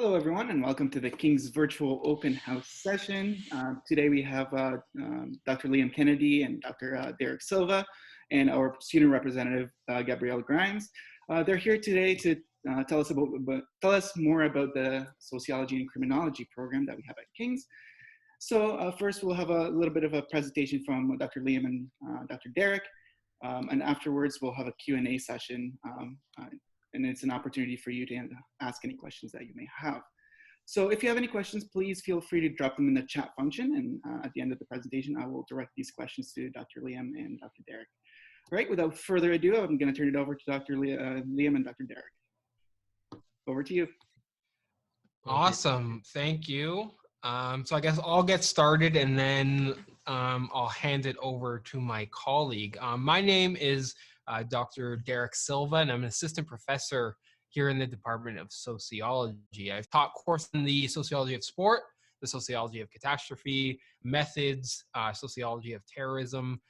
Hello, everyone, and welcome to the King's Virtual Open House session. Today we have Dr. Liam Kennedy and Dr. Derek Silva and our student representative, Gabrielle Grimes. They're here today to tell us more about the Sociology and Criminology program that we have at King's. So first we'll have a little bit of a presentation from Dr. Liam and Dr. Derek, and afterwards we'll have a Q&A session. And it's an opportunity for you to ask any questions that you may have. So if you have any questions, please feel free to drop them in the chat function. And at the end of the presentation, I will direct these questions to Dr. Liam and Dr. Derek. All right, without further ado, I'm going to turn it over to Dr. Liam and Dr. Derek. Over to you. Awesome, thank you. So I guess I'll get started and then I'll hand it over to my colleague. My name is Dr. Derek Silva, and I'm an assistant professor here in the Department of Sociology. I've taught courses in the sociology of sport, the sociology of catastrophe, methods, sociology of terrorism,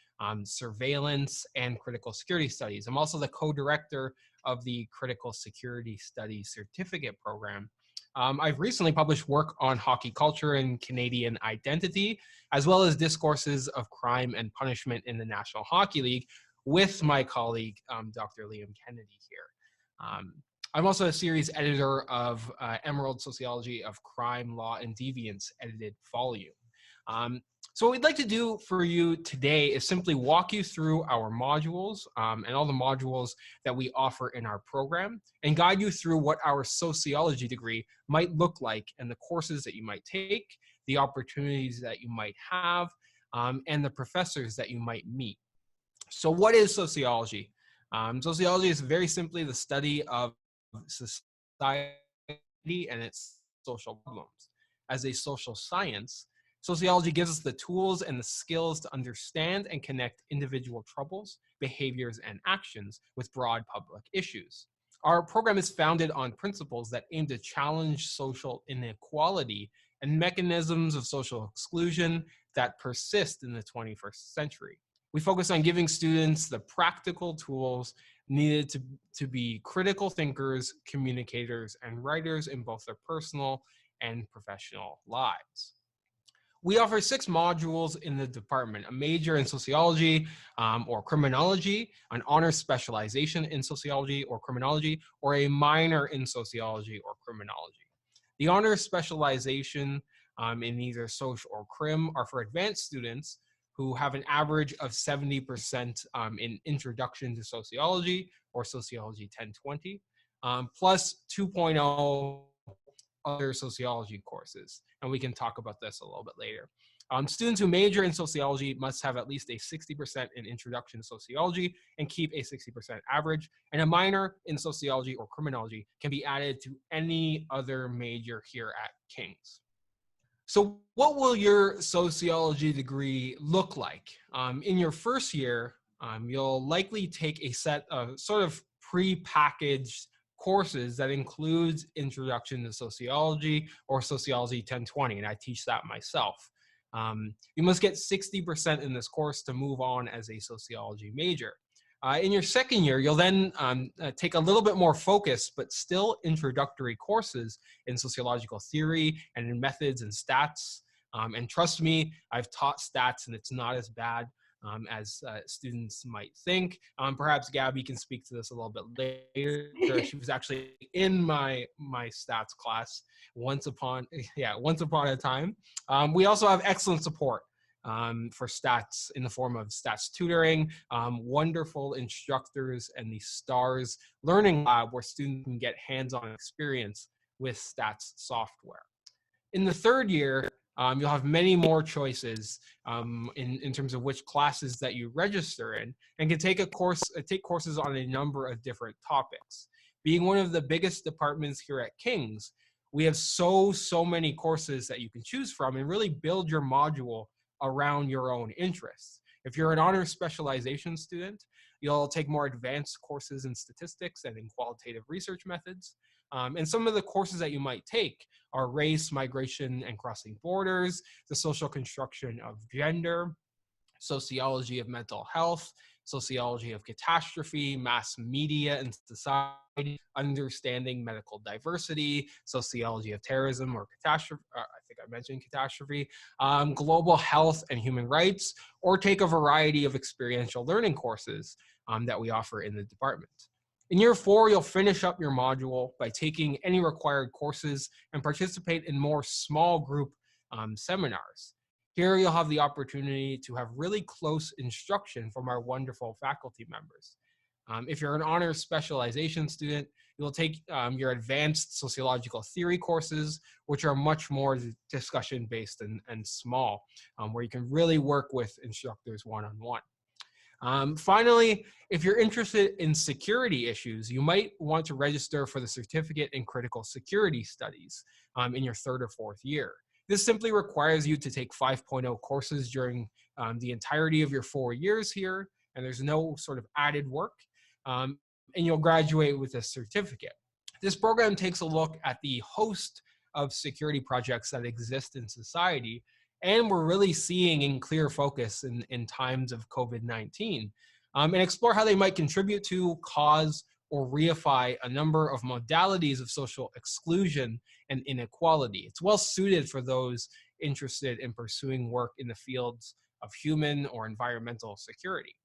surveillance, and critical security studies. I'm also the co-director of the Critical Security Studies Certificate Program. I've recently published work on hockey culture and Canadian identity, as well as discourses of crime and punishment in the National Hockey League, with my colleague, Dr. Liam Kennedy here. I'm also a series editor of Emerald Sociology of Crime, Law, and Deviance edited volume. So what we'd like to do for you today is simply walk you through our modules and all the modules that we offer in our program and guide you through what our sociology degree might look like and the courses that you might take, the opportunities that you might have, and the professors that you might meet. So what is sociology? Sociology is very simply the study of society and its social problems. As a social science, sociology gives us the tools and the skills to understand and connect individual troubles, behaviors, and actions with broad public issues. Our program is founded on principles that aim to challenge social inequality and mechanisms of social exclusion that persist in the 21st century. We focus on giving students the practical tools needed to be critical thinkers, communicators, and writers in both their personal and professional lives. We offer 6 modules in the department: a major in sociology or criminology, an honors specialization in sociology or criminology, or a minor in sociology or criminology. The honors specialization in either social or crim are for advanced students who have an average of 70% in Introduction to Sociology or Sociology 1020, plus 2.0 other sociology courses. And we can talk about this a little bit later. Students who major in sociology must have at least a 60% in Introduction to Sociology and keep a 60% average. And a minor in sociology or criminology can be added to any other major here at King's. So what will your sociology degree look like? In your first year, you'll likely take a set of sort of pre-packaged courses that includes Introduction to Sociology or Sociology 1020, and I teach that myself. You must get 60% in this course to move on as a sociology major. In your second year, you'll then take a little bit more focused, but still introductory courses in sociological theory and in methods and stats. And trust me, I've taught stats and it's not as bad as students might think. Perhaps Gabby can speak to this a little bit later. She was actually in my stats class once upon a time. We also have excellent support for stats in the form of stats tutoring, wonderful instructors, and the STARS Learning Lab where students can get hands-on experience with stats software. In the third year, you'll have many more choices in terms of which classes that you register in, and can take courses on a number of different topics. Being one of the biggest departments here at King's, we have so many courses that you can choose from and really build your module around your own interests. If you're an honors specialization student, you'll take more advanced courses in statistics and in qualitative research methods. And some of the courses that you might take are race, migration, and crossing borders, the social construction of gender, sociology of mental health, sociology of catastrophe, mass media and society, understanding medical diversity, sociology of terrorism or catastrophe, I think I mentioned catastrophe, global health and human rights, or take a variety of experiential learning courses that we offer in the department. In year 4, you'll finish up your module by taking any required courses and participate in more small group seminars. Here you'll have the opportunity to have really close instruction from our wonderful faculty members. If you're an honors specialization student, you'll take your advanced sociological theory courses, which are much more discussion-based and small, where you can really work with instructors one-on-one. Finally, if you're interested in security issues, you might want to register for the Certificate in Critical Security Studies in your 3rd or 4th year. This simply requires you to take 5.0 courses during the entirety of your 4 years here, and there's no sort of added work, and you'll graduate with a certificate. This program takes a look at the host of security projects that exist in society, and we're really seeing in clear focus in times of COVID-19, and explore how they might contribute to, cause, or reify a number of modalities of social exclusion and inequality. It's well suited for those interested in pursuing work in the fields of human or environmental security.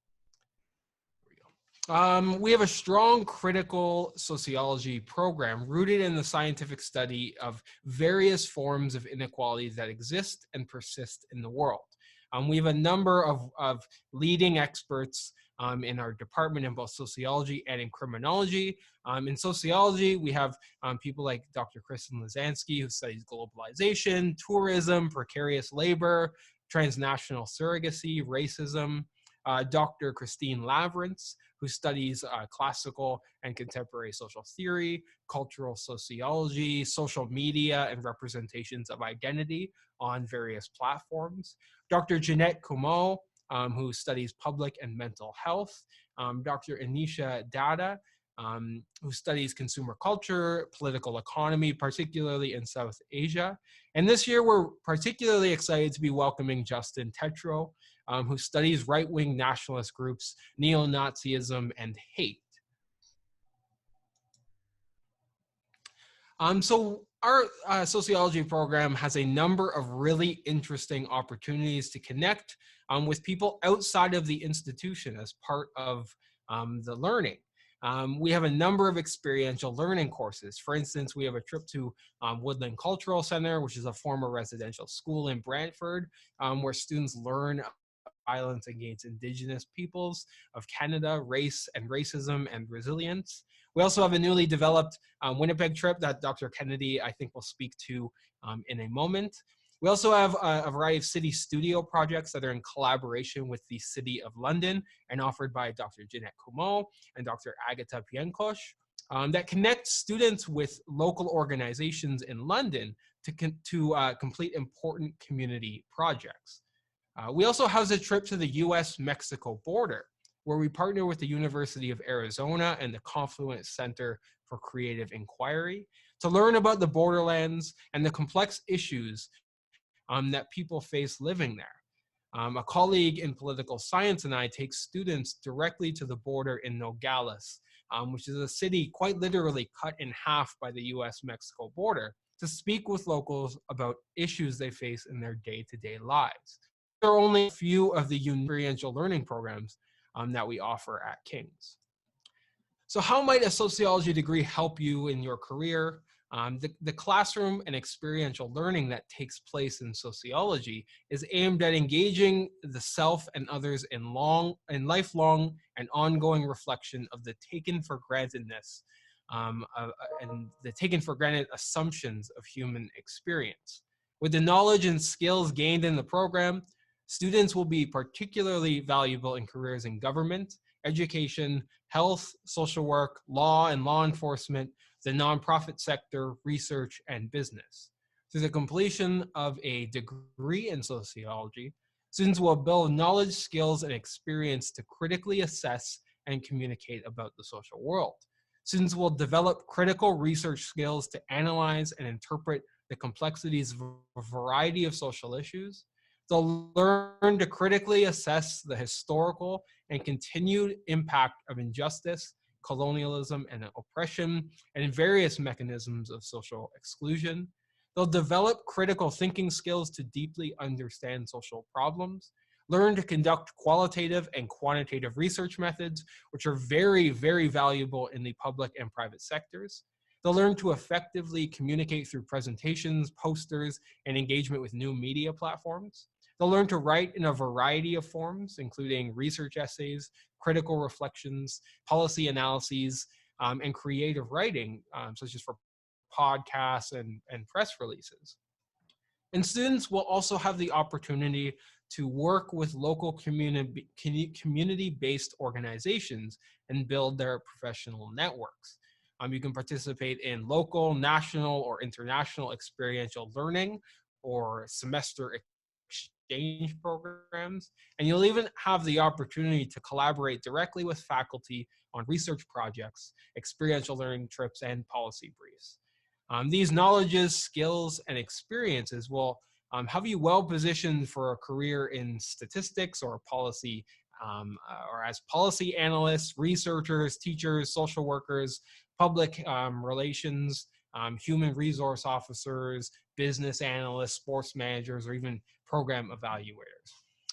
We have a strong critical sociology program rooted in the scientific study of various forms of inequalities that exist and persist in the world. We have a number of leading experts in our department in both sociology and in criminology. In sociology, we have people like Dr. Kristen Lazansky, who studies globalization, tourism, precarious labor, transnational surrogacy, racism. Dr. Christine Lavrance, who studies classical and contemporary social theory, cultural sociology, social media, and representations of identity on various platforms. Dr. Jeanette Comeau, who studies public and mental health. Dr. Anisha Dada, who studies consumer culture, political economy, particularly in South Asia. And this year, we're particularly excited to be welcoming Justin Tetreault, who studies right-wing nationalist groups, neo-Nazism, and hate. So our sociology program has a number of really interesting opportunities to connect with people outside of the institution as part of the learning. We have a number of experiential learning courses. For instance, we have a trip to Woodland Cultural Center, which is a former residential school in Brantford, where students learn violence against Indigenous peoples of Canada, race and racism and resilience. We also have a newly developed Winnipeg trip that Dr. Kennedy, I think, will speak to in a moment. We also have a variety of city studio projects that are in collaboration with the City of London and offered by Dr. Jeanette Comeau and Dr. Agata Pienkosh that connect students with local organizations in London to complete important community projects. We also house a trip to the US-Mexico border, where we partner with the University of Arizona and the Confluence Center for Creative Inquiry to learn about the borderlands and the complex issues that people face living there. A colleague in political science and I take students directly to the border in Nogales, which is a city quite literally cut in half by the US-Mexico border, to speak with locals about issues they face in their day-to-day lives. There are only a few of the experiential learning programs that we offer at King's. So how might a sociology degree help you in your career? The classroom and experiential learning that takes place in sociology is aimed at engaging the self and others in lifelong and ongoing reflection of the taken for grantedness and the taken for granted assumptions of human experience. With the knowledge and skills gained in the program, students will be particularly valuable in careers in government, education, health, social work, law and law enforcement, the nonprofit sector, research, and business. Through the completion of a degree in sociology, students will build knowledge, skills, and experience to critically assess and communicate about the social world. Students will develop critical research skills to analyze and interpret the complexities of a variety of social issues, They'll learn to critically assess the historical and continued impact of injustice, colonialism, and oppression, and various mechanisms of social exclusion. They'll develop critical thinking skills to deeply understand social problems, learn to conduct qualitative and quantitative research methods, which are very, very valuable in the public and private sectors. They'll learn to effectively communicate through presentations, posters, and engagement with new media platforms. They'll learn to write in a variety of forms, including research essays, critical reflections, policy analyses, and creative writing, such as for podcasts and press releases. And students will also have the opportunity to work with local community-based organizations and build their professional networks. You can participate in local, national, or international experiential learning or semester exchange programs. And you'll even have the opportunity to collaborate directly with faculty on research projects, experiential learning trips, and policy briefs. These knowledges, skills, and experiences will have you well positioned for a career in statistics or policy, or as policy analysts, researchers, teachers, social workers, public relations, human resource officers, business analysts, sports managers, or even program evaluators.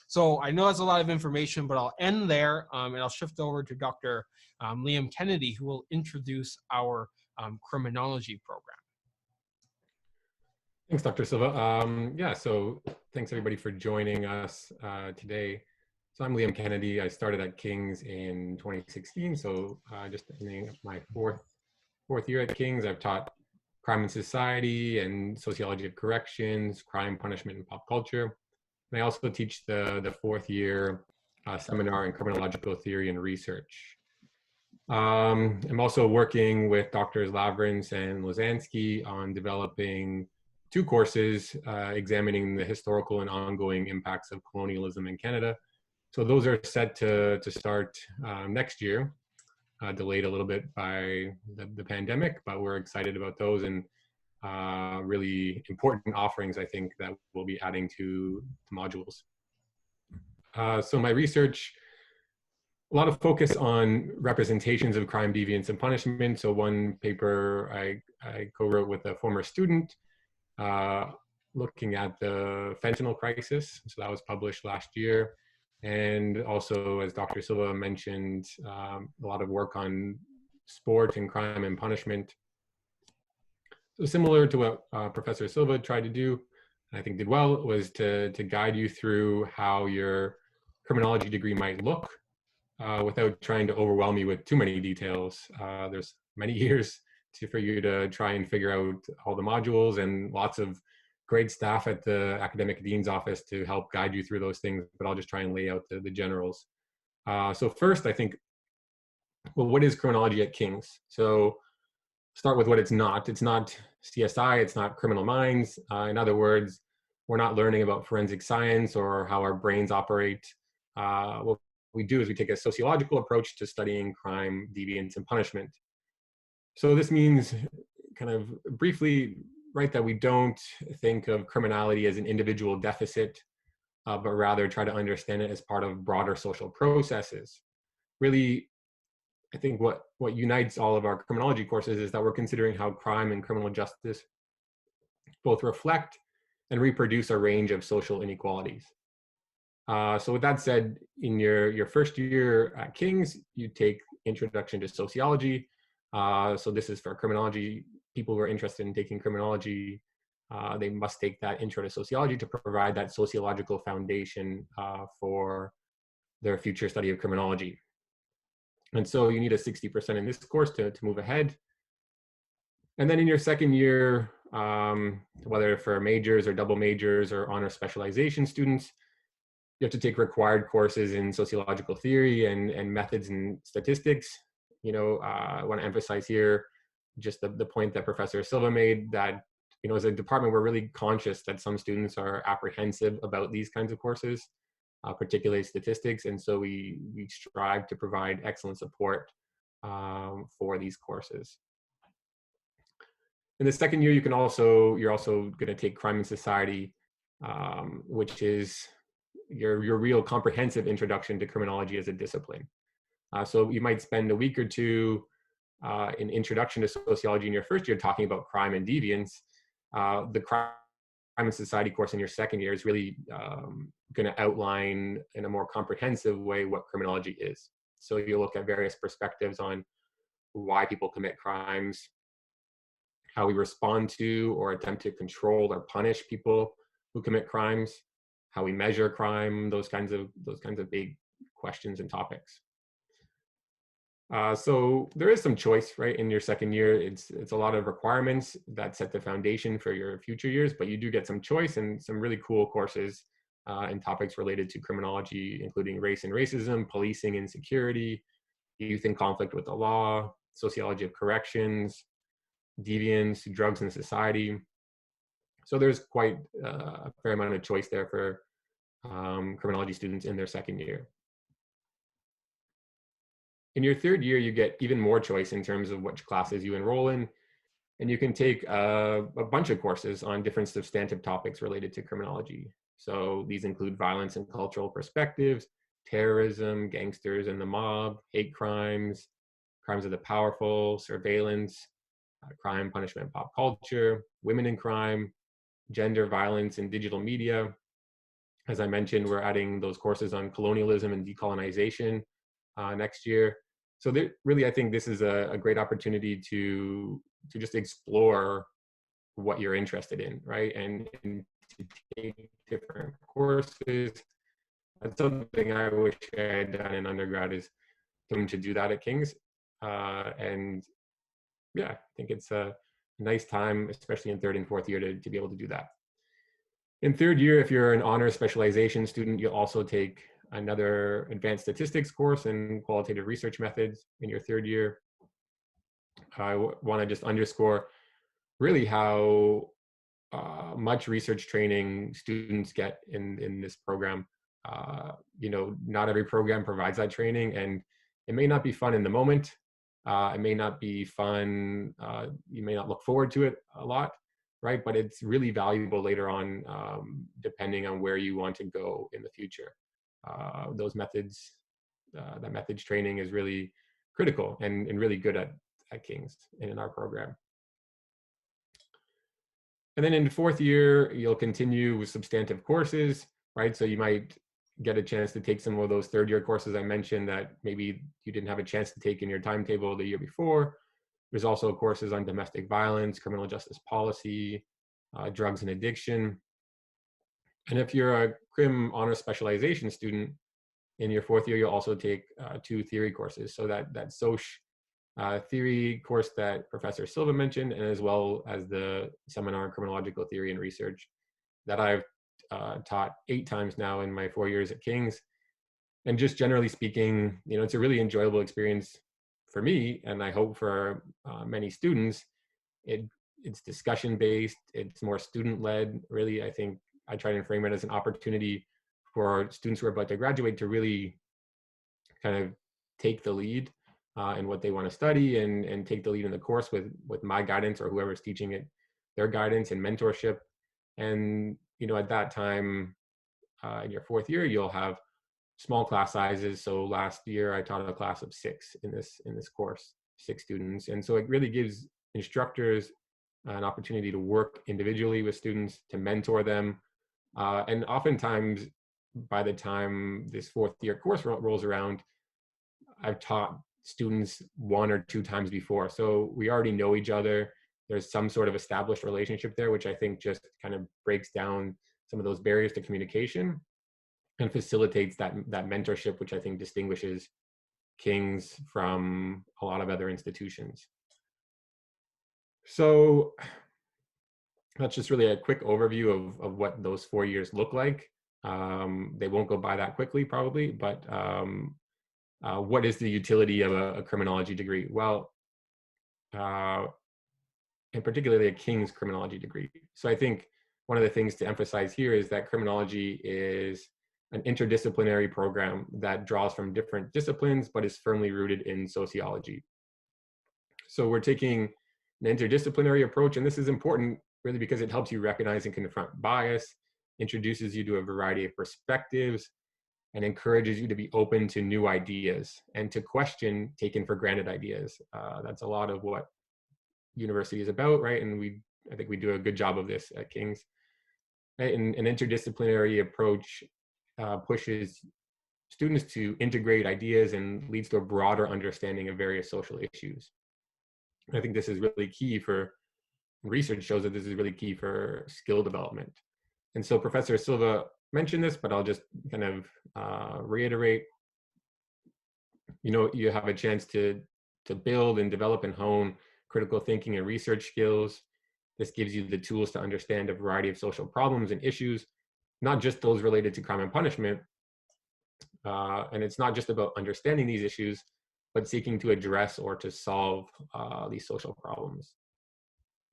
So I know that's a lot of information, but I'll end there and I'll shift over to Dr. Liam Kennedy, who will introduce our criminology program. Thanks, Dr. Silva. Yeah, so thanks everybody for joining us today. So I'm Liam Kennedy. I started at King's in 2016, so just ending my fourth year at King's. I've taught crime and society and sociology of corrections, crime, punishment, and pop culture. And I also teach the fourth year seminar in criminological theory and research. I'm also working with Drs. Lavrens and Lozansky on developing two courses examining the historical and ongoing impacts of colonialism in Canada. So those are set to start next year, delayed a little bit by the pandemic, but we're excited about those and really important offerings, I think, that we'll be adding to the modules. So my research, a lot of focus on representations of crime, deviance, and punishment. So one paper I co-wrote with a former student looking at the fentanyl crisis. So that was published last year. And also, as Dr. Silva mentioned, a lot of work on sport and crime and punishment. So similar to what Professor Silva tried to do, and I think did well, was to guide you through how your criminology degree might look without trying to overwhelm you with too many details. There's many years for you to try and figure out all the modules and lots of great staff at the academic dean's office to help guide you through those things, but I'll just try and lay out the generals. So first, I think, well, what is criminology at King's? So start with what it's not. It's not CSI, it's not criminal minds. In other words, we're not learning about forensic science or how our brains operate. What we do is we take a sociological approach to studying crime, deviance, and punishment. So this means, kind of briefly, right, that we don't think of criminality as an individual deficit, but rather try to understand it as part of broader social processes. Really, I think what unites all of our criminology courses is that we're considering how crime and criminal justice both reflect and reproduce a range of social inequalities. So with that said, in your first year at King's, you take Introduction to Sociology. So this is for criminology. People who are interested in taking criminology, they must take that Intro to Sociology to provide that sociological foundation for their future study of criminology. And so you need a 60% in this course to move ahead. And then in your second year, whether for majors or double majors or honor specialization students, you have to take required courses in sociological theory and methods and statistics. You know, I want to emphasize here just the point that Professor Silva made, that, you know, as a department, we're really conscious that some students are apprehensive about these kinds of courses, particularly statistics. And so we strive to provide excellent support for these courses. In the second year, you're also going to take crime and society. which is your real comprehensive introduction to criminology as a discipline. So you might spend a week or two in introduction to sociology in your first year talking about crime and deviance. The crime and society course in your second year is really going to outline in a more comprehensive way what criminology is. So you'll look at various perspectives on why people commit crimes, how we respond to or attempt to control or punish people who commit crimes, how we measure crime, those kinds of big questions and topics. So there is some choice, right? In your second year, it's a lot of requirements that set the foundation for your future years, but you do get some choice and some really cool courses and topics related to criminology, including race and racism, policing and security, youth in conflict with the law, sociology of corrections, deviance, drugs and society. So there's quite a fair amount of choice there for criminology students in their second year. In your third year, you get even more choice in terms of which classes you enroll in, and you can take a bunch of courses on different substantive topics related to criminology. So these include violence and cultural perspectives, terrorism, gangsters and the mob, hate crimes, crimes of the powerful, surveillance, crime, punishment, pop culture, women in crime, gender violence and digital media. As I mentioned, we're adding those courses on colonialism and decolonization next year. So really, I think this is a great opportunity to just explore what you're interested in, right? And to take different courses. That's something I wish I had done in undergrad, is to do that at King's. And yeah, I think it's a nice time, especially in third and fourth year, to be able to do that. In third year, if you're an honors specialization student, you'll also take another advanced statistics course and qualitative research methods in your third year. I want to just underscore really how much research training students get in this program. Not every program provides that training, and it may not be fun in the moment. It may not be fun. You may not look forward to it a lot, right? But it's really valuable later on, depending on where you want to go in the future. Those methods, that methods training is really critical and really good at King's and in our program. And then in the fourth year, you'll continue with substantive courses, right? So you might get a chance to take some of those third year courses I mentioned that maybe you didn't have a chance to take in your timetable the year before. There's also courses on domestic violence, criminal justice policy, drugs and addiction. And if you're a crim honors specialization student, in your fourth year, you'll also take 2 theory courses. So that Soc theory course that Professor Silva mentioned, and as well as the seminar in criminological theory and research that I've taught 8 times now in my 4 years at King's. And just generally speaking, it's a really enjoyable experience for me, and I hope for many students. It's discussion based, it's more student led. Really, I think I try to frame it as an opportunity for students who are about to graduate to really kind of take the lead in what they want to study, and take the lead in the course with my guidance or whoever's teaching it, their guidance and mentorship. And at that time, in your fourth year, you'll have small class sizes. So last year I taught a class of 6 in this course, 6 students. And so it really gives instructors an opportunity to work individually with students, to mentor them. And oftentimes, by the time this fourth year course rolls around, I've taught students 1 or 2 times before. So we already know each other. There's some sort of established relationship there, which I think just kind of breaks down some of those barriers to communication and facilitates that mentorship, which I think distinguishes King's from a lot of other institutions. So that's just really a quick overview of what those 4 years look like. They won't go by that quickly, probably, but what is the utility of a criminology degree? Well, and particularly a King's criminology degree. So I think one of the things to emphasize here is that criminology is an interdisciplinary program that draws from different disciplines, but is firmly rooted in sociology. So we're taking an interdisciplinary approach, and this is important really because it helps you recognize and confront bias. introduces you to a variety of perspectives, and encourages you to be open to new ideas and to question taken for granted ideas. That's a lot of what university is about, right? And I think we do a good job of this at King's. Right? And an interdisciplinary approach pushes students to integrate ideas and leads to a broader understanding of various social issues. I think this is really key for, research shows that this is really key for skill development. And so Professor Silva mentioned this, but I'll just kind of reiterate. You have a chance to build and develop and hone critical thinking and research skills. This gives you the tools to understand a variety of social problems and issues, not just those related to crime and punishment. And it's not just about understanding these issues, but seeking to address or to solve these social problems.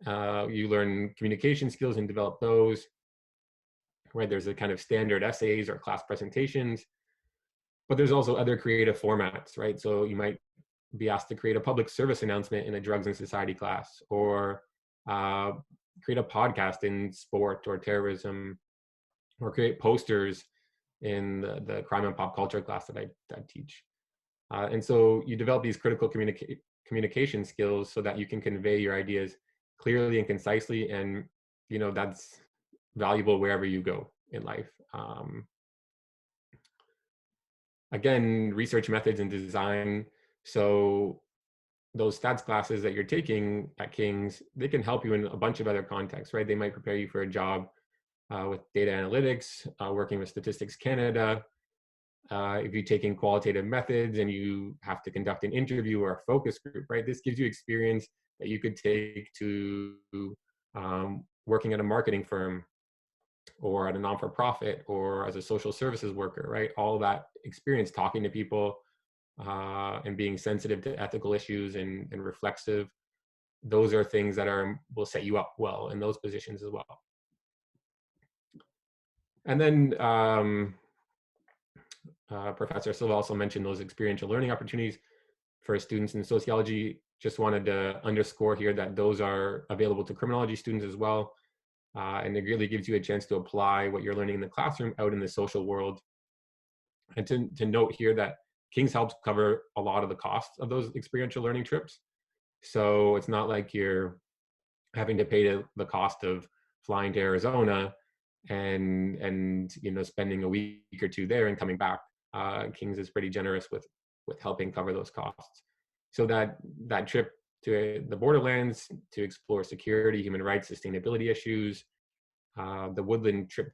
You learn communication skills and develop those, where there's a kind of standard essays or class presentations, but there's also other creative formats, right? So you might be asked to create a public service announcement in a drugs and society class, or create a podcast in sport or terrorism, or create posters in the crime and pop culture class that I teach. And so you develop these critical communication skills so that you can convey your ideas clearly and concisely, and that's valuable wherever you go in life. Again, research methods and design. So those stats classes that you're taking at King's, they can help you in a bunch of other contexts, right? They might prepare you for a job with data analytics, working with Statistics Canada. If you're taking qualitative methods and you have to conduct an interview or a focus group, right? This gives you experience that you could take to working at a marketing firm, or at a non-for-profit, or as a social services worker, right? All that experience talking to people and being sensitive to ethical issues and reflexive, those are things that will set you up well in those positions as well. And then Professor Silva also mentioned those experiential learning opportunities for students in sociology. Just wanted to underscore here that those are available to criminology students as well. And it really gives you a chance to apply what you're learning in the classroom out in the social world. And to note here that King's helps cover a lot of the costs of those experiential learning trips. So it's not like you're having to pay the cost of flying to Arizona and spending a week or two there and coming back. King's is pretty generous with helping cover those costs. So that trip to the borderlands to explore security, human rights, sustainability issues, the Woodland trip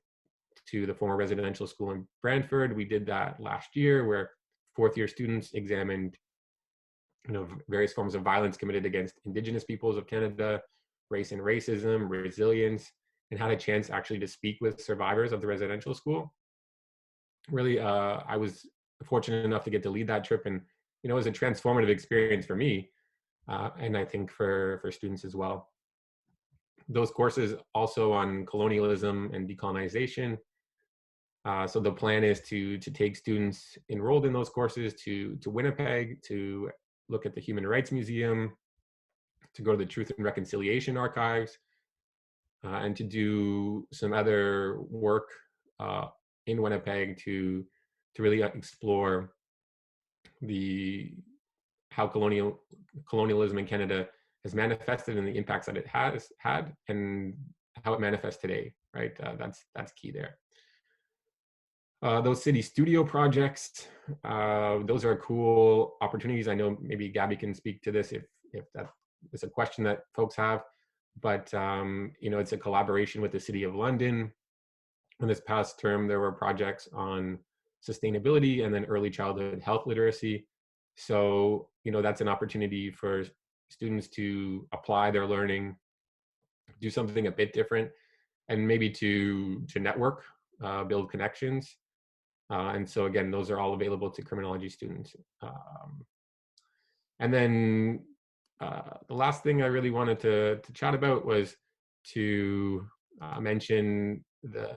to the former residential school in Brantford, we did that last year, where fourth-year students examined various forms of violence committed against Indigenous peoples of Canada, race and racism, resilience, and had a chance actually to speak with survivors of the residential school. Really, I was fortunate enough to get to lead that trip, and it was a transformative experience for me, and I think for students as well. Those courses also on colonialism and decolonization. So the plan is to take students enrolled in those courses to Winnipeg, to look at the Human Rights Museum, to go to the Truth and Reconciliation Archives, and to do some other work in Winnipeg to really explore how colonialism in Canada has manifested and the impacts that it has had, and how it manifests today, right? That's key there. Those city studio projects, those are cool opportunities. I know maybe Gabby can speak to this if that is a question that folks have, but it's a collaboration with the City of London. In this past term, there were projects on sustainability and then early childhood health literacy. So, that's an opportunity for students to apply their learning, do something a bit different, and maybe to network, build connections. And so again, those are all available to criminology students. And then the last thing I really wanted to chat about was to mention the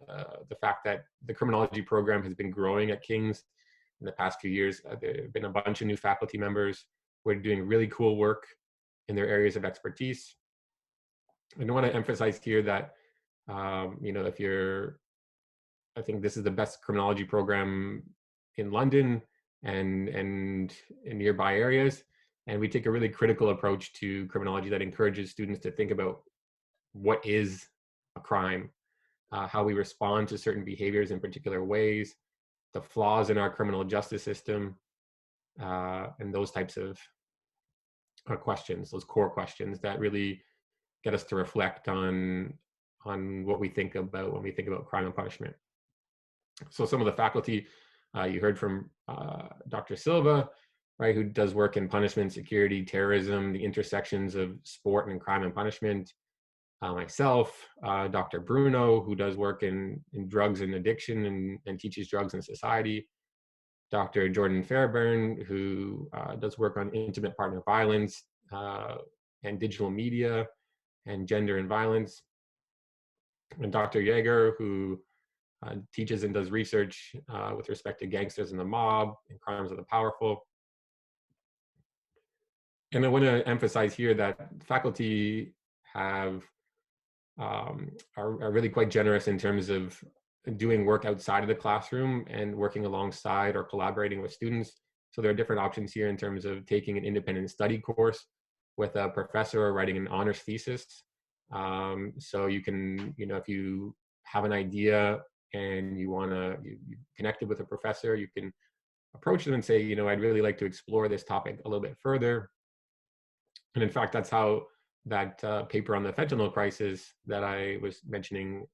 fact that the criminology program has been growing at King's in the past few years. There have been a bunch of new faculty members who are doing really cool work in their areas of expertise. I want to emphasize here that if you're I think this is the best criminology program in London and in nearby areas. And we take a really critical approach to criminology that encourages students to think about what is a crime, how we respond to certain behaviors in particular ways, the flaws in our criminal justice system, and those types of questions, those core questions that really get us to reflect on what we think about when we think about crime and punishment. So some of the faculty you heard from Dr. Silva, right, who does work in punishment, security, terrorism, the intersections of sport and crime and punishment. Myself, Dr. Bruno, who does work in drugs and addiction and teaches drugs in society. Dr. Jordan Fairburn, who does work on intimate partner violence and digital media and gender and violence. And Dr. Yeager, who teaches and does research with respect to gangsters and the mob and crimes of the powerful. And I want to emphasize here that faculty are really quite generous in terms of doing work outside of the classroom and working alongside or collaborating with students. So there are different options here in terms of taking an independent study course with a professor or writing an honors thesis. So you can, if you have an idea and you want to, you connected with a professor, you can approach them and say, I'd really like to explore this topic a little bit further. And in fact, that's how that paper on the fentanyl crisis that I was mentioning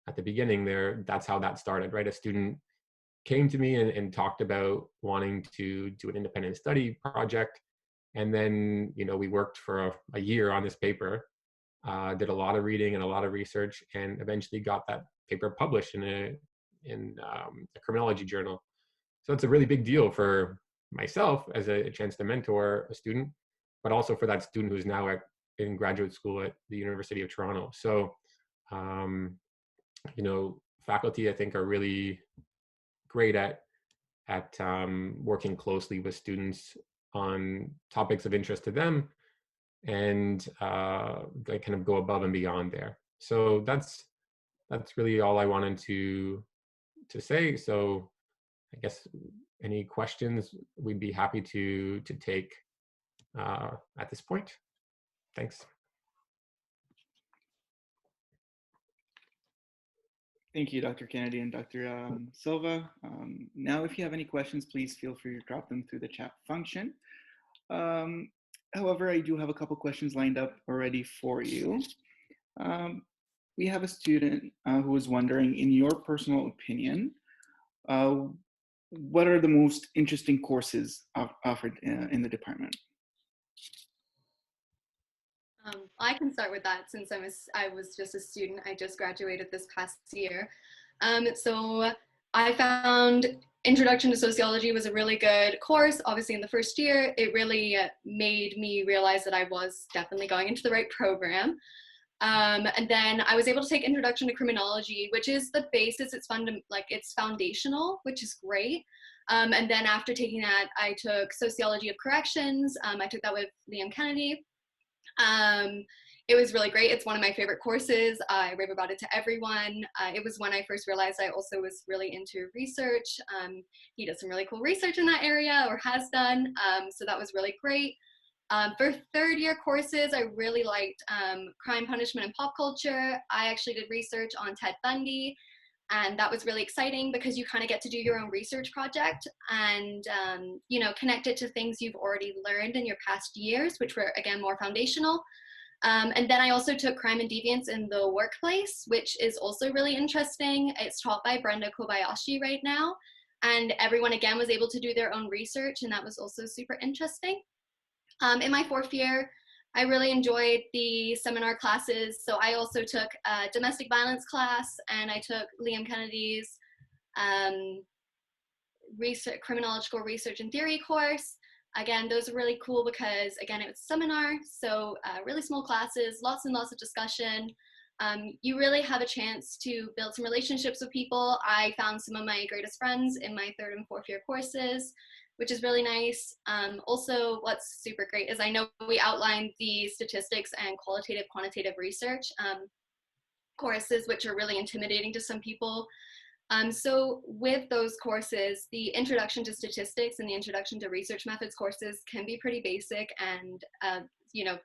at the beginning there, that's how that started, right? A student came to me and talked about wanting to do an independent study project. And then, we worked for a year on this paper, did a lot of reading and a lot of research, and eventually got that paper published in a criminology journal. So it's a really big deal for myself as a chance to mentor a student, but also for that student who's now in graduate school at the University of Toronto. So, faculty, I think, are really great at working closely with students on topics of interest to them, and they kind of go above and beyond there. So that's really all I wanted to say. So I guess any questions we'd be happy to take at this point. Thanks. Thank you, Dr. Kennedy and Dr. Silva. Now, if you have any questions, please feel free to drop them through the chat function. However, I do have a couple questions lined up already for you. We have a student who is wondering, in your personal opinion, what are the most interesting courses offered in the department? I can start with that since I was just a student. I just graduated this past year. So I found Introduction to Sociology was a really good course. Obviously in the first year, it really made me realize that I was definitely going into the right program. And then I was able to take Introduction to Criminology, which is the basis. It's foundational, which is great. And then after taking that, I took Sociology of Corrections. I took that with Liam Kennedy. It was really great. It's one of my favorite courses. I rave about it to everyone. It was when I first realized I also was really into research. He does some really cool research in that area, or has done. So that was really great. For third year courses, I really liked crime, punishment, and pop culture. I actually did research on Ted Bundy, and that was really exciting because you kind of get to do your own research project and, connect it to things you've already learned in your past years, which were, again, more foundational. And then I also took Crime and Deviance in the Workplace, which is also really interesting. It's taught by Brenda Kobayashi right now. And everyone, again, was able to do their own research, and that was also super interesting. In my fourth year, I really enjoyed the seminar classes. So I also took a domestic violence class, and I took Liam Kennedy's criminological research and theory course. Again, those are really cool because, again, it was a seminar, so really small classes, lots and lots of discussion. You really have a chance to build some relationships with people. I found some of my greatest friends in my third and fourth year courses, which is really nice. Also, what's super great is I know we outlined the statistics and quantitative research courses, which are really intimidating to some people. So with those courses, the Introduction to Statistics and the Introduction to Research Methods courses can be pretty basic, and you know,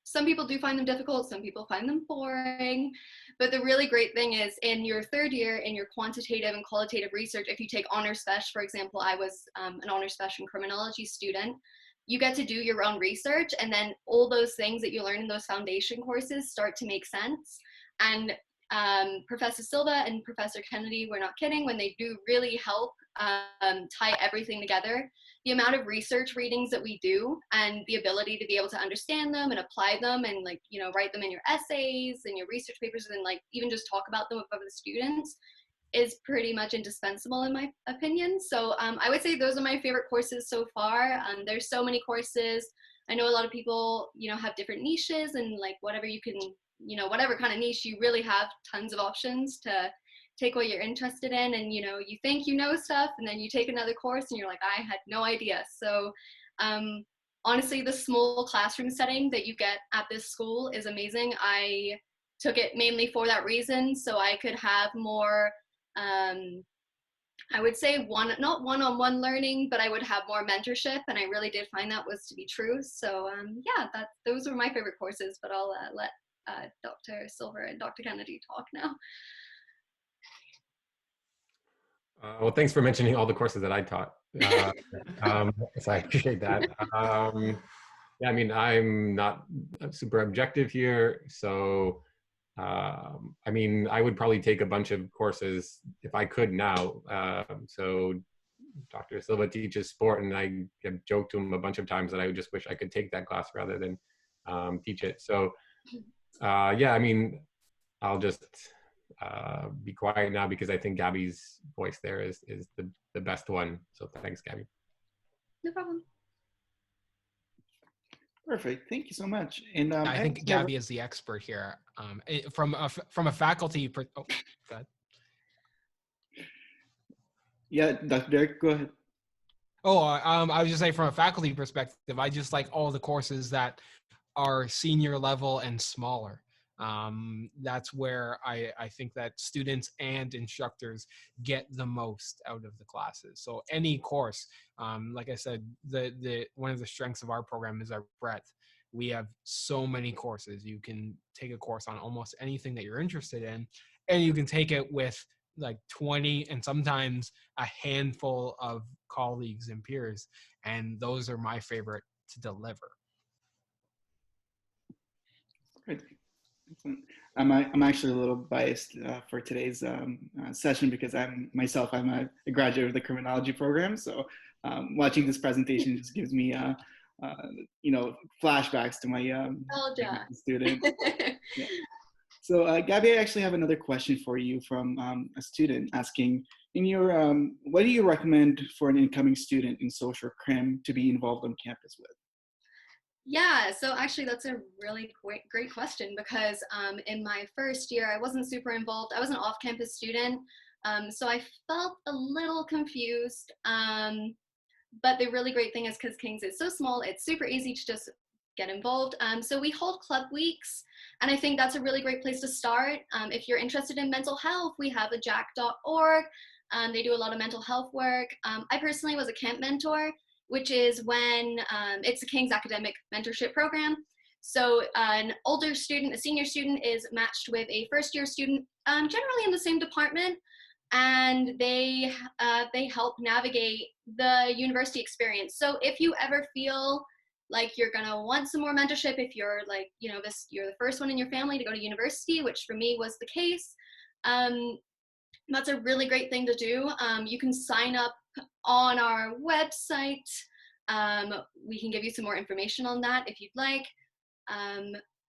some people do find them difficult, some people find them boring. But the really great thing is in your third year in your quantitative and qualitative research, if you take honors spec, for example, I was an honors spec and criminology student, you get to do your own research, and then all those things that you learn in those foundation courses start to make sense. And Professor Silva and Professor Kennedy were not kidding when they do really help tie everything together. The amount of research readings that we do and the ability to be able to understand them and apply them and, like, you know, write them in your essays and your research papers, and like even just talk about them with other students is pretty much indispensable in my opinion. So I would say those are my favorite courses so far. There's so many courses. I know a lot of people, you know, have different niches, and like whatever you can, you know, whatever kind of niche, you really have tons of options to take what you're interested in. And, you know, you think you know stuff, and then you take another course and you're like, I had no idea. So honestly, the small classroom setting that you get at this school is amazing. I took it mainly for that reason, so I could have more, I would say not one-on-one learning, but I would have more mentorship, and I really did find that was to be true. So yeah, those were my favorite courses, but I'll let Dr. Silva and Dr. Kennedy talk now. Well, thanks for mentioning all the courses that I taught. So I appreciate that. Yeah, I mean, I'm not super objective here. So, I mean, I would probably take a bunch of courses if I could now. So Dr. Silva teaches sport, and I have joked to him a bunch of times that I would just wish I could take that class rather than teach it. So, yeah, I mean, I'll just be quiet now because I think Gabby's voice there is the best one. So thanks, Gabby. No problem. Perfect. Thank you so much. And I think Gabby is the expert here. From a faculty. Oh, go ahead. Yeah, Dr. Derek, go ahead. Oh, I was just saying from a faculty perspective, I just like all the courses that are senior level and smaller. That's where I think that students and instructors get the most out of the classes. So any course, like I said, the one of the strengths of our program is our breadth. We have so many courses. You can take a course on almost anything that you're interested in, and you can take it with like 20 and sometimes a handful of colleagues and peers, and those are my favorite to deliver. Great. I'm actually a little biased for today's session because I'm a graduate of the Criminology Program. So watching this presentation just gives me, you know, flashbacks to my student. Yeah. So Gabby, I actually have another question for you from a student asking, in your, what do you recommend for an incoming student in social crim to be involved on campus with? Yeah, so actually that's a really great question, because in my first year, I wasn't super involved. I was an off-campus student, so I felt a little confused. But the really great thing is, because King's is so small, it's super easy to just get involved. So we hold club weeks, and I think that's a really great place to start. If you're interested in mental health, we have a jack.org. They do a lot of mental health work. I personally was a camp mentor, which is when it's a King's academic mentorship program. So an older student, a senior student, is matched with a first-year student, generally in the same department, and they help navigate the university experience. So if you ever feel like you're gonna want some more mentorship, if you're like, you know, you're the first one in your family to go to university, which for me was the case, that's a really great thing to do. You can sign up on our website. We can give you some more information on that if you'd like.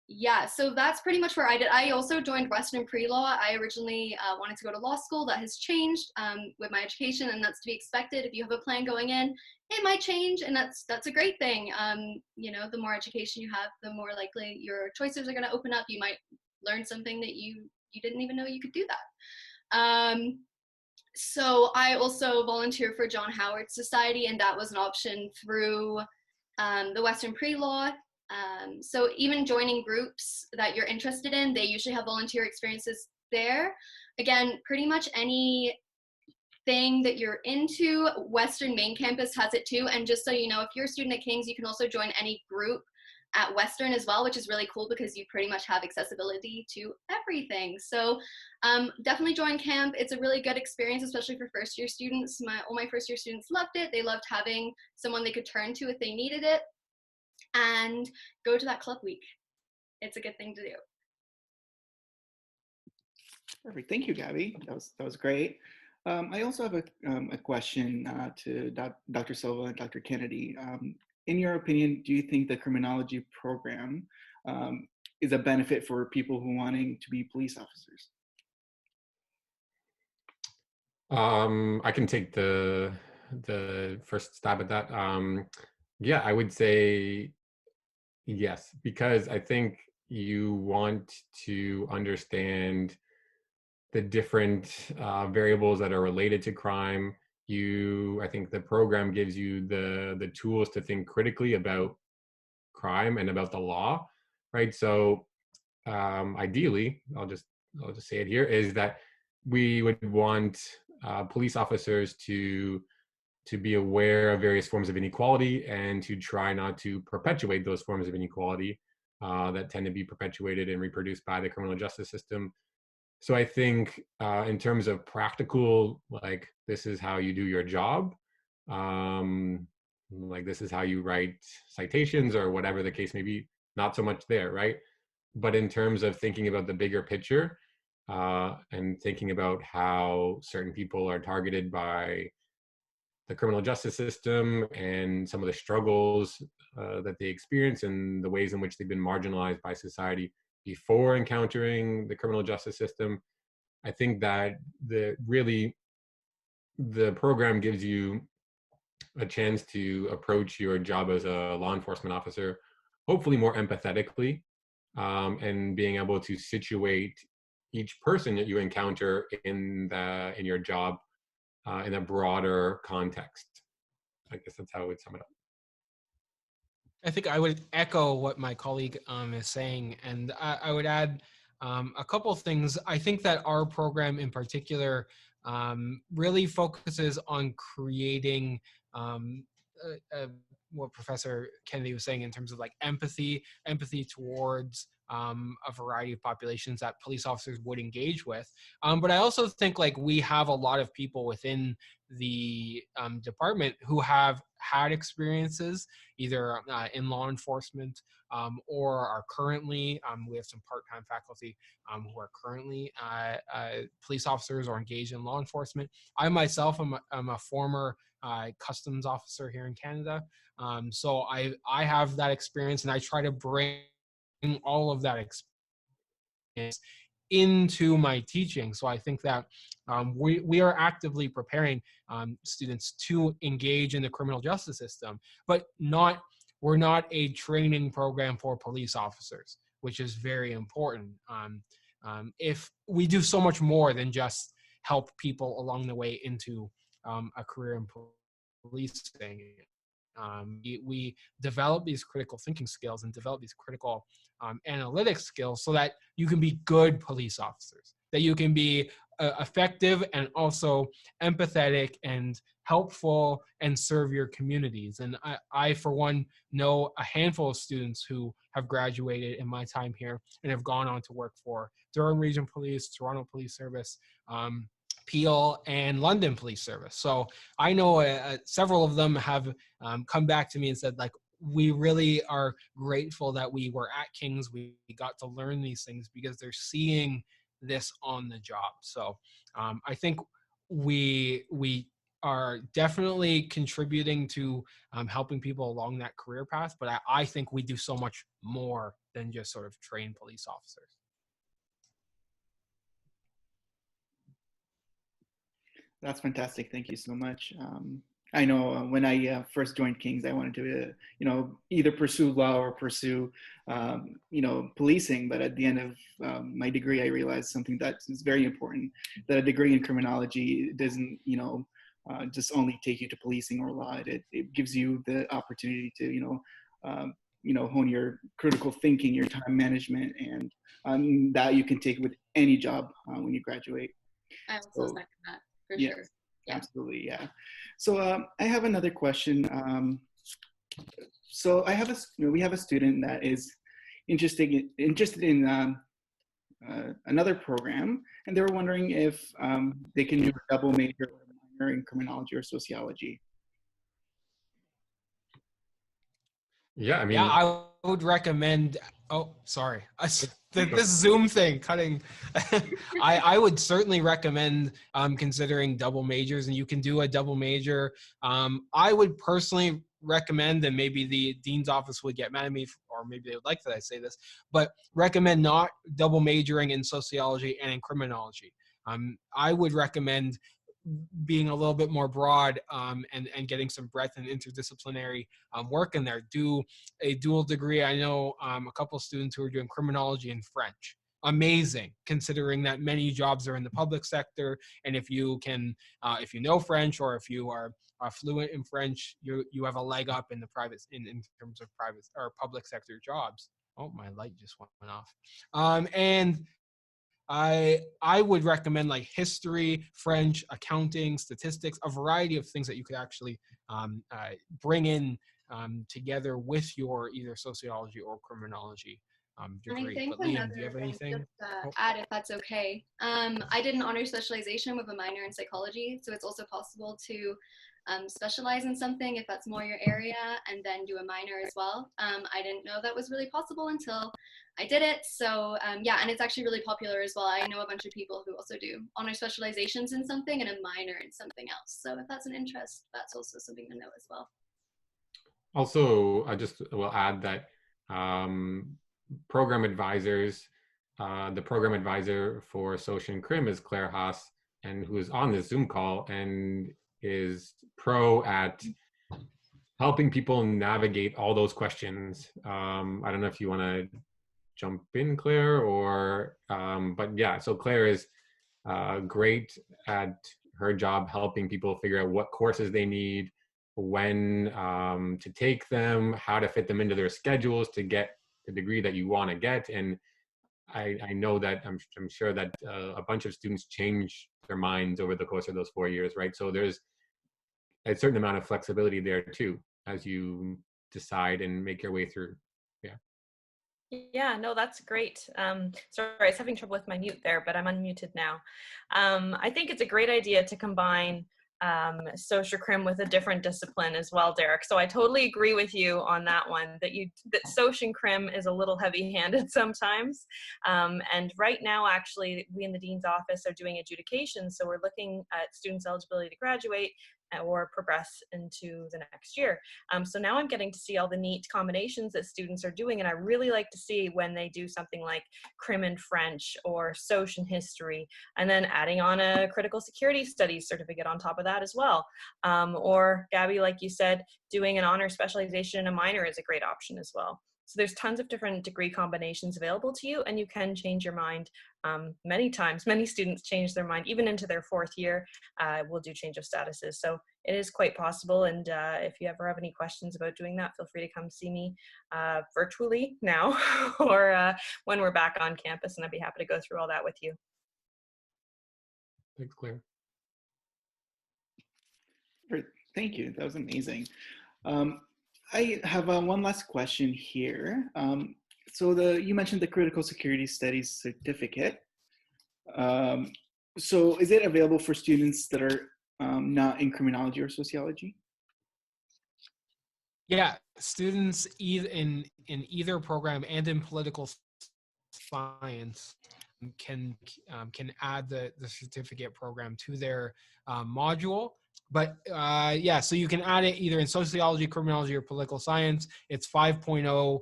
Yeah, so that's pretty much where I did. I also joined Western Pre-Law. I originally wanted to go to law school. That has changed with my education, and that's to be expected. If you have a plan going in, it might change, and that's a great thing. You know, the more education you have, the more likely your choices are going to open up. You might learn something that you didn't even know you could do that. So I also volunteer for John Howard Society, and that was an option through the Western Pre-Law. So even joining groups that you're interested in, they usually have volunteer experiences there. Again, pretty much any thing that you're into, Western main campus has it too. And just so you know, if you're a student at King's, you can also join any group at Western as well, which is really cool because you pretty much have accessibility to everything. So definitely join camp. It's a really good experience, especially for first year students. All my first year students loved it. They loved having someone they could turn to if they needed it. And go to that club week. It's a good thing to do. Perfect. Thank you, Gabby. That was great. I also have a question to Dr. Silva and Dr. Kennedy. In your opinion, do you think the criminology program is a benefit for people who wanting to be police officers? I can take the first stab at that. Yeah, I would say yes, because I think you want to understand the different variables that are related to crime. I think the program gives you the tools to think critically about crime and about the law, right? So ideally, I'll just say it here, is that we would want police officers to be aware of various forms of inequality and to try not to perpetuate those forms of inequality that tend to be perpetuated and reproduced by the criminal justice system. So I think in terms of practical, like this is how you do your job, like this is how you write citations or whatever the case may be, not so much there, right? But in terms of thinking about the bigger picture and thinking about how certain people are targeted by the criminal justice system and some of the struggles that they experience and the ways in which they've been marginalized by society before encountering the criminal justice system, I think that the program gives you a chance to approach your job as a law enforcement officer, hopefully more empathetically, and being able to situate each person that you encounter in your job in a broader context. I guess that's how I would sum it up. I think I would echo what my colleague is saying, and I would add a couple of things. I think that our program in particular really focuses on creating what Professor Kennedy was saying in terms of like empathy towards a variety of populations that police officers would engage with. But I also think like we have a lot of people within the department who have had experiences either in law enforcement or are currently, we have some part-time faculty who are currently police officers or engaged in law enforcement. I myself am a former customs officer here in Canada. So I have that experience and I try to bring all of that experience into my teaching. So I think that we are actively preparing students to engage in the criminal justice system, but we're not a training program for police officers, which is very important. If we do so much more than just help people along the way into a career in policing. We develop these critical thinking skills and develop these critical analytic skills so that you can be good police officers, that you can be effective and also empathetic and helpful and serve your communities. And I, for one, know a handful of students who have graduated in my time here and have gone on to work for Durham Region Police, Toronto Police Service, Peel, and London Police Service. So I know several of them have come back to me and said, like, we really are grateful that we were at King's. We got to learn these things because they're seeing this on the job. So I think we are definitely contributing to helping people along that career path, but I think we do so much more than just sort of train police officers. That's fantastic. Thank you so much. I know when I first joined King's, I wanted to, either pursue law or pursue, policing. But at the end of my degree, I realized something that is very important, that a degree in criminology doesn't, just only take you to policing or law. It gives you the opportunity to, hone your critical thinking, your time management, and that you can take with any job when you graduate. I also second that, for sure. Yeah. Absolutely, yeah. So I have another question. So we have a student that is interested in another program, and they were wondering if they can do a double major or minor in criminology or sociology. Yeah, I Yeah, mean, I would recommend. Oh, sorry. This Zoom thing cutting. I would certainly recommend considering double majors, and you can do a double major. I would personally recommend, and maybe the dean's office would get mad at me, or maybe they would like that I say this, but recommend not double majoring in sociology and in criminology. I would recommend being a little bit more broad and getting some breadth and interdisciplinary work in there. Do a dual degree. I know a couple of students who are doing criminology and French. Amazing, considering that many jobs are in the public sector, and if you can, if you know French or if you are fluent in French, you have a leg up in the private in terms of private or public sector jobs. Oh, my light just went off. And I would recommend like history, French, accounting, statistics, a variety of things that you could actually bring in together with your either sociology or criminology And I degree. think But Liam, do you have anything? just Oh, add, if that's okay. I did an honor specialization with a minor in psychology, so it's also possible to specialize in something if that's more your area, and then do a minor as well. I didn't know that was really possible until I did it. So yeah, and it's actually really popular as well. I know a bunch of people who also do honor specializations in something and a minor in something else. So if that's an interest, that's also something to know as well. also, I just will add that program advisors, the program advisor for Social and Crim is Claire Haas, and who is on this Zoom call and is pro at helping people navigate all those questions. I don't know if you want to jump in, Claire, or but yeah, so Claire is great at her job helping people figure out what courses they need, when to take them, how to fit them into their schedules to get the degree that you want to get. And I know that I'm sure that a bunch of students change their minds over the course of those 4 years, right? So there's a certain amount of flexibility there too, as you decide and make your way through. Yeah. Yeah, no, that's great. Sorry, I was having trouble with my mute there, but I'm unmuted now. I think it's a great idea to combine social crim with a different discipline as well, Derek. So I totally agree with you on that one, that social crim is a little heavy-handed sometimes. And right now, actually, we in the Dean's office are doing adjudication. So we're looking at students' eligibility to graduate or progress into the next year. So now I'm getting to see all the neat combinations that students are doing, and I really like to see when they do something like crim and French or social history, and then adding on a critical security studies certificate on top of that as well. Or Gabby, like you said, doing an honor specialization in a minor is a great option as well. So there's tons of different degree combinations available to you, and you can change your mind many times. Many students change their mind, even into their 4th year, will do change of statuses. So it is quite possible. And if you ever have any questions about doing that, feel free to come see me virtually now or when we're back on campus, and I'd be happy to go through all that with you. Thanks, Claire. Great. Thank you. That was amazing. I have one last question here. So you mentioned the critical security studies certificate. So is it available for students that are not in criminology or sociology? yeah, students in either program and in political science can add the certificate program to their module. But yeah, so you can add it either in sociology, criminology, or political science. It's 5.0.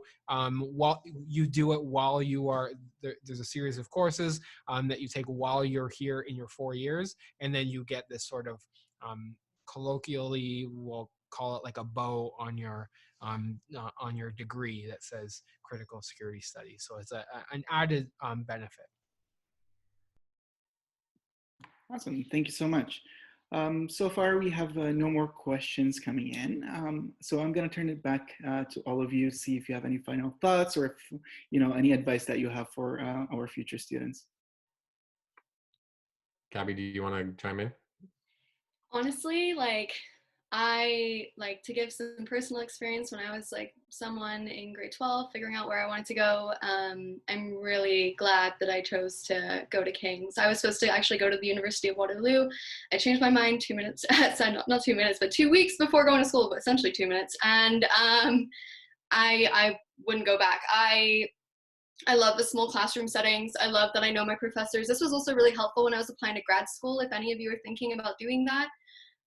While you do it while you are there's a series of courses that you take while you're here in your 4 years, and then you get this sort of colloquially, we'll call it like a bow on your degree that says critical security studies. So it's an added benefit. Awesome. Thank you so much. So far, we have no more questions coming in. So I'm going to turn it back to all of you, see if you have any final thoughts or if, any advice that you have for our future students. Gabby, do you want to chime in? Honestly, like I like to give some personal experience when I was like someone in grade 12 figuring out where I wanted to go. I'm really glad that I chose to go to King's. I was supposed to actually go to the University of Waterloo. I changed my mind 2 minutes, sorry, not 2 minutes, but 2 weeks before going to school, but essentially 2 minutes. And I wouldn't go back. I love the small classroom settings. I love that I know my professors. This was also really helpful when I was applying to grad school. If any of you are thinking about doing that,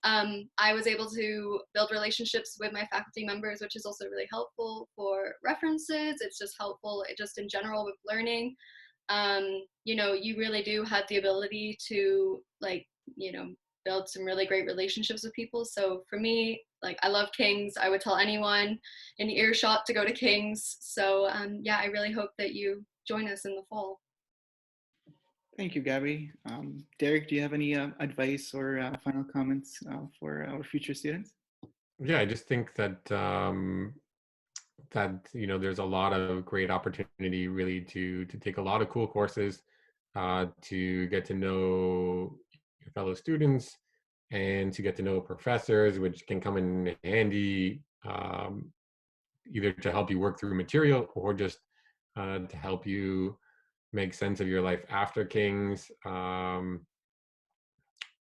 I was able to build relationships with my faculty members, which is also really helpful for references. It's just helpful just in general with learning. You know, you really do have the ability to like, you know, build some really great relationships with people. So for me, like I love King's. I would tell anyone in earshot to go to King's. So yeah, I really hope that you join us in the fall. Thank you, Gabby. Derek, do you have any advice or final comments for our future students? Yeah, I just think that there's a lot of great opportunity really to take a lot of cool courses, to get to know your fellow students, and to get to know professors, which can come in handy, either to help you work through material or just to help you make sense of your life after King's. Yeah,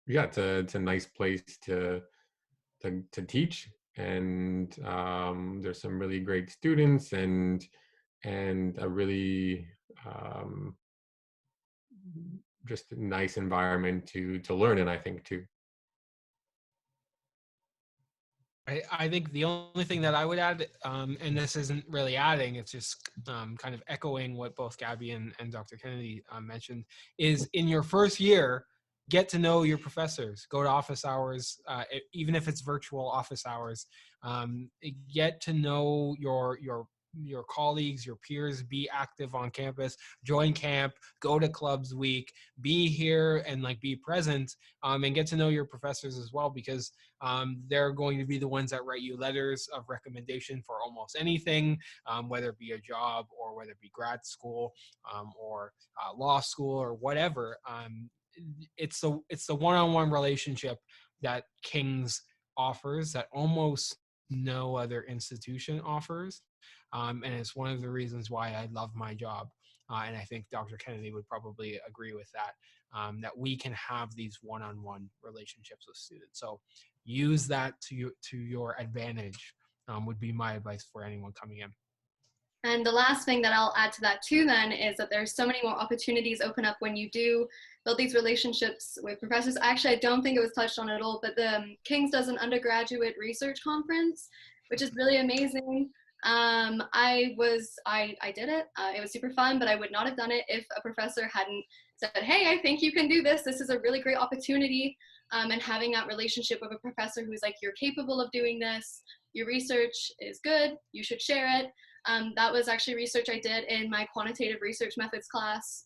it's a nice place to teach, and there's some really great students and a really just a nice environment to learn in, I think, too. I think the only thing that I would add, and this isn't really adding, it's just kind of echoing what both Gabby and Dr. Kennedy mentioned, is in your first year, get to know your professors. Go to office hours, even if it's virtual office hours. Get to know your colleagues, your peers, be active on campus, join camp, go to clubs week, be here and like be present, and get to know your professors as well, because they're going to be the ones that write you letters of recommendation for almost anything, whether it be a job or whether it be grad school, or law school or whatever. It's the one-on-one relationship that King's offers that almost no other institution offers. And it's one of the reasons why I love my job. And I think Dr. Kennedy would probably agree with that, that we can have these one-on-one relationships with students. So use that to your advantage, would be my advice for anyone coming in. And the last thing that I'll add to that too then is that there's so many more opportunities open up when you do build these relationships with professors. Actually, I don't think it was touched on at all, but the King's does an undergraduate research conference, which is really amazing. I did it. It was super fun, but I would not have done it if a professor hadn't said, hey, I think you can do this. This is a really great opportunity. And having that relationship with a professor who's like, you're capable of doing this. Your research is good. You should share it. That was actually research I did in my quantitative research methods class.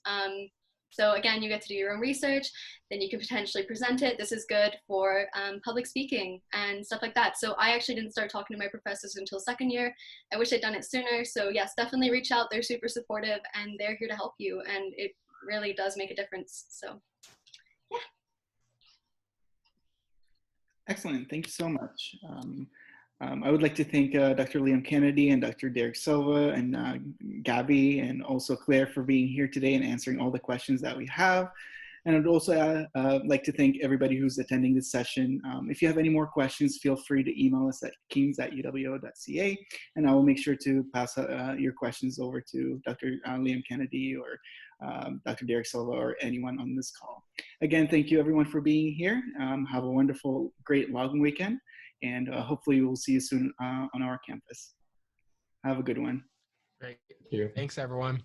So again, you get to do your own research, then you can potentially present it. This is good for public speaking and stuff like that. So I actually didn't start talking to my professors until second year. I wish I'd done it sooner. So yes, definitely reach out. They're super supportive and they're here to help you. And it really does make a difference. So yeah. Excellent. Thank you so much. I would like to thank Dr. Liam Kennedy and Dr. Derek Silva and Gabby and also Claire for being here today and answering all the questions that we have. And I'd also like to thank everybody who's attending this session. If you have any more questions, feel free to email us at kings@uwo.ca, and I will make sure to pass your questions over to Dr. Liam Kennedy or Dr. Derek Silva or anyone on this call. Again, thank you everyone for being here. Have a wonderful, great long weekend, and hopefully we'll see you soon on our campus. Have a good one. Great. Thank you. Thanks, everyone.